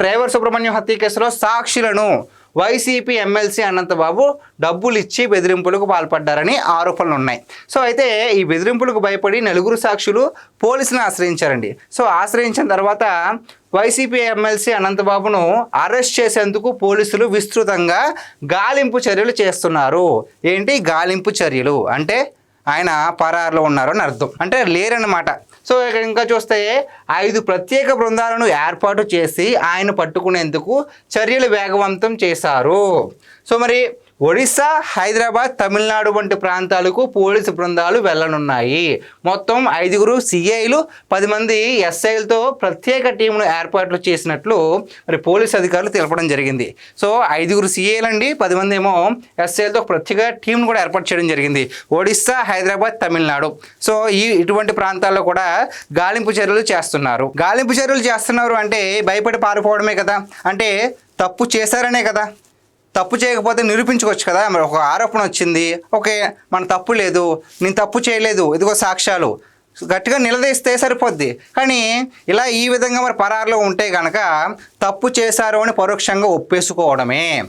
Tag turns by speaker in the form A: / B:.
A: Driver Subrahmanyam హత్య కేసులో సాక్షులను వైసీపీ ఎమ్మెల్సీ అనంతబాబు డబ్బులు ఇచ్చి బెదిరింపులకు పాల్పడ్డారని ఆరోపణలు ఉన్నాయి. సో అయితే ఈ బెదిరింపులకు భయపడి నలుగురు సాక్షులు పోలీసులను ఆశ్రయించారండి. సో ఆశ్రయించిన తర్వాత వైసీపీ ఎమ్మెల్సీ అనంతబాబును అరెస్ట్ చేసేందుకు పోలీసులు విస్తృతంగా గాలింపు చర్యలు చేస్తున్నారు. ఏంటి గాలింపు చర్యలు అంటే? ఆయన పరారులో ఉన్నారు అని అర్థం, అంటే లేరన్నమాట. సో ఇక్కడ ఇంకా చూస్తే 5 ప్రత్యేక బృందాలను ఏర్పాటు చేసి ఆయన పట్టుకునేందుకు చర్యలు వేగవంతం చేశారు. సో మరి ఒడిశా, హైదరాబాద్, తమిళనాడు వంటి ప్రాంతాలకు పోలీసు బృందాలు వెళ్ళనున్నాయి. మొత్తం 5 సిఐలు, 10 మంది ఎస్ఐలతో ప్రత్యేక టీంను ఏర్పాట్లు చేసినట్లు మరి పోలీసు అధికారులు తెలపడం జరిగింది. సో 5 సిఐలు అండి, 10 మంది ఏమో ఎస్ఐలతో ప్రత్యేక టీంను కూడా ఏర్పాటు చేయడం జరిగింది. ఒడిశా, హైదరాబాద్, తమిళనాడు. సో ఇటువంటి ప్రాంతాల్లో కూడా గాలింపు చర్యలు చేస్తున్నారు. గాలింపు చర్యలు చేస్తున్నారు అంటే భయపడి పారిపోవడమే కదా, అంటే తప్పు చేశారనే కదా. తప్పు చేయకపోతే నిరూపించుకోవచ్చు కదా. మరి ఒక ఆరోపణ వచ్చింది, ఓకే మన తప్పు లేదు, నేను తప్పు చేయలేదు, ఇదిగో సాక్ష్యాలు, గట్టిగా నిలదీస్తే సరిపోద్ది. కానీ ఇలా ఈ విధంగా మరి పరారులో ఉంటే కనుక తప్పు చేశారు అని పరోక్షంగా ఒప్పేసుకోవడమే.